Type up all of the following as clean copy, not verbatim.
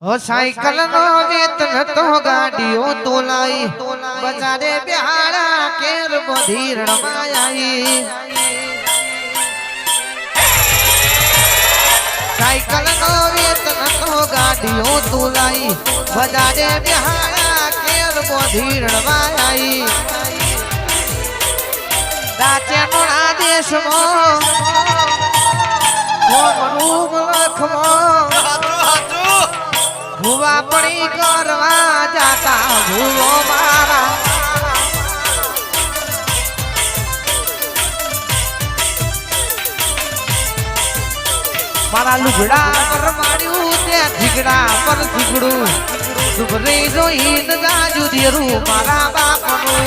हो cycle no वेतन तो गाड़ियों तोलाई बजारे बिहारा केर बधीर मायाई साइकिल नो वेतन तो गाड़ियों तोलाई बजारे बिहारा केर बधीर मायाई राचे नो आदेश मो रूप लखमो भुवा पड़ी करवा जाता भूवो मारा मारा लुगड़ा पर मारियो ते झिगड़ा पर झिगड़ू सुबरे जो इन जाजू दिरू मारा बापनु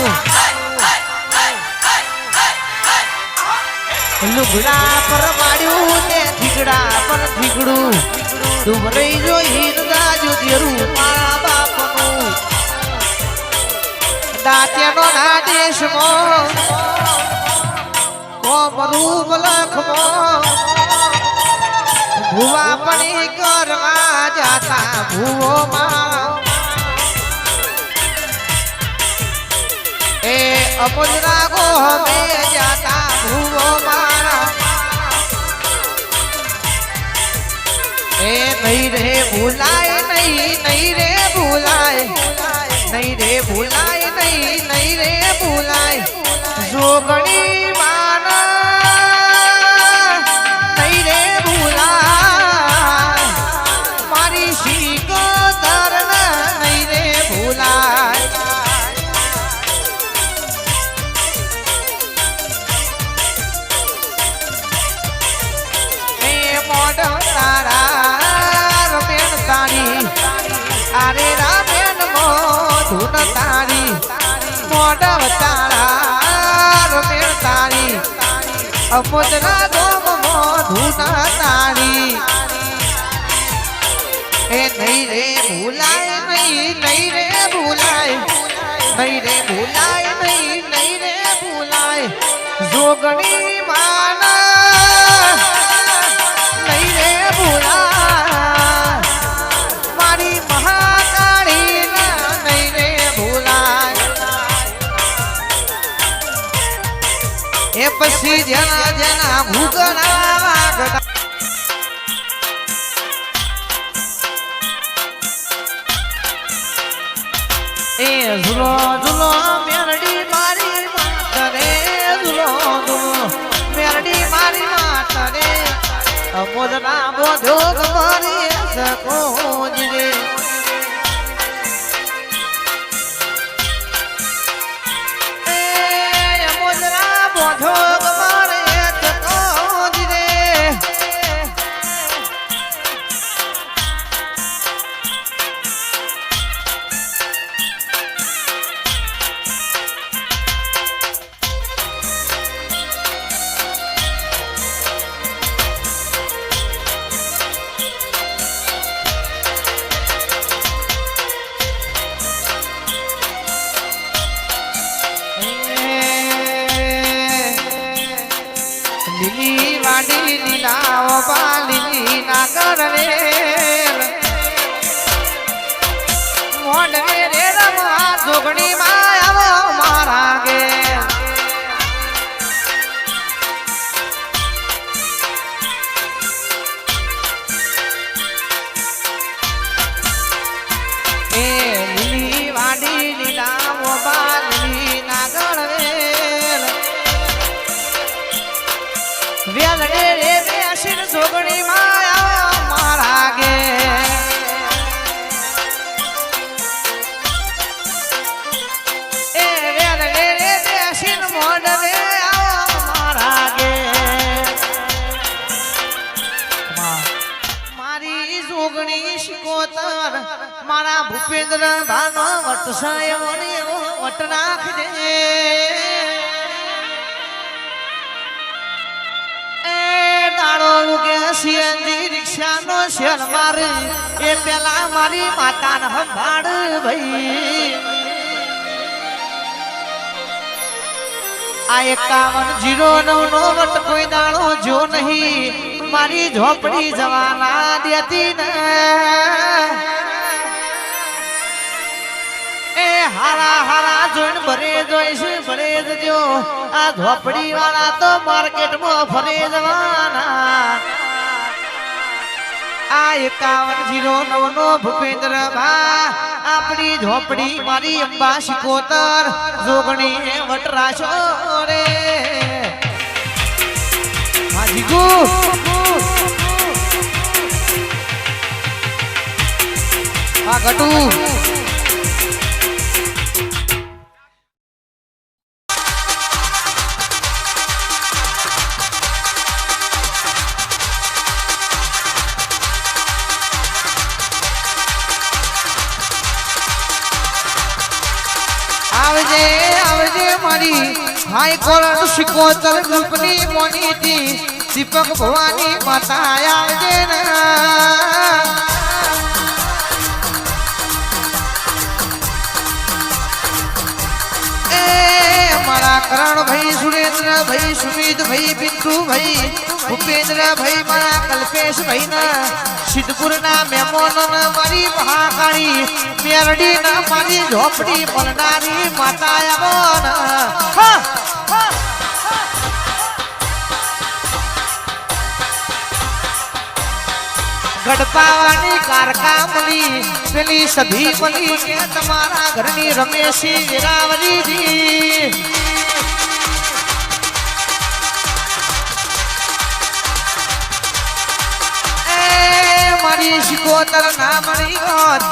लुगड़ा पर मारियो ते झिगड़ा पर झिगड़ू सुबरे जो इन जाजू दिरू मारा बापनु दात्यानो आदेश मो कोमरूप लखमो भुवा पड़ी करवा जाता भूवो मारा ए अमुद्रा को हमें जाता भूवो मारा ए नहीं रे भुलाए नहीं रे भुलाए नहीं रे भुलाए नहीं रे भुलाए जोगणी माना नहीं रे भुलाए मारी सीको धरना नहीं रे भुलाए ए मोड़ तारा अरे रामेण धुन तारी मोडव तारा रमेण तारी अमुद्रा गोम धुन तारी ए नहीं रे भूलाए नहीं रे भूलाए नहीं रे भूलाए नहीं रे भूलाए जोगणी माना नहीं रे भूलाए पसी जना जना भूगना वागता ए झुलो झुलो मेरडी मारी मातरे झुलो झुलो मेरडी मारी मातरे अमुद्रा बोधो करी सको जिरे बोधो मारे तो दिरे लिली वाडी लीलाओ बाली नागर वेर मोड़ रे रमवा जोगणी मायावो मारा गे ए लिली वाडी लीलाओ बाली नागर वेर वेलडे रे बेसिन जोगणी माया मारा गे ए वेलडे रे बेसिन मोडवे मारा गे मारी जोगणी शिकोतर मारा भूपेंद्र भानो वटसायो ने वट नाख दे सीएनजी रिक्शा नो शेर मारे ए पेला मारी माता न हंभाड़ भई आ 5109 वट कोई दाड़ो जो नहीं मारी झोपड़ी जवाना देती न જોઈને ભરે જોઈશે ભરે જજો આ ઝોપડી વાળા તો માર્કેટમાં ફરે જવાના આ 5109 નો ભૂપેન્દ્ર ભા આપણી ઝોપડી મારી અંબા શિકોતર જોગણી વટરાશો રે હાજીગુ આ ગટુ આવજે આવજે મારી હાઈકોર્ટ શિકોતર ગ્રુપની મોનીતી દીપક ભવાની માતા આવજે ને એ મારા કરણભાઈ સુરેન્દ્રભાઈ સુમિતભાઈ પિન્ટુભાઈ ભૂપેન્દ્રભાઈ મારા કલ્પેશભાઈ ના સિદ્ધપુરના મહેમાનો મારી મહાકાળી મેરડી ના મારી ઝોપડી પલનારી માતા આવો ગડપાવાની કારકા મળી પેલી સભી મળી કે તમારા ઘરની રમેશી વેરાવલીજી મારી શિકોતર ના મળી હોત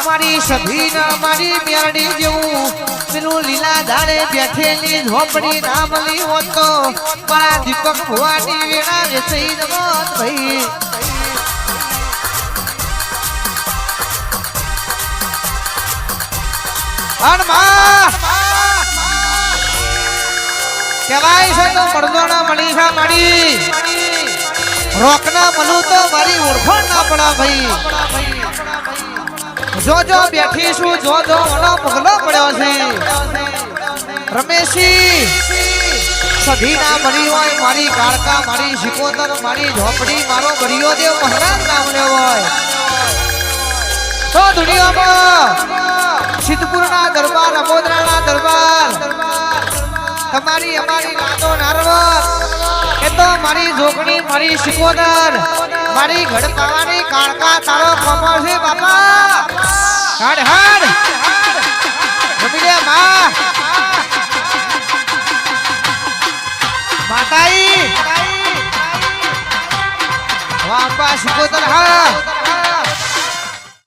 મારી સભી ના મારી મેરડી જેવું પેલું લીલા ધાડે બેઠેલી ઝોપડી ના મળી હોત તો મારા દીપક ભવાની વેળા વેચાઈ જવત ભાઈ કેવાય છે તો પડદોના મળી છે મળી રોકના મળું તો મારી ઓળખાણ ના પડા ભાઈ જો જો બેઠી છું જો જો મને પગલો પડ્યો છે રમેશી સભી ના મળી હોય મારી કાળકા મારી શિકોતર મારી ઝોપડી મારો બરિયો દેવ મહારાજ નામ લેવો હોય તો દુનિયામાં સિદ્ધપુરના દરબાર અમોદરાના દરબાર તમારી અમારી નાતો નારવત એ તો મારી જોગણી મારી શિકોતર મારી ઘડ પાવાની કાળકા તારો કોમો છે બાપા હાડ હાડ જમીલે માં માતાઈ વાંબા શિકોતર હા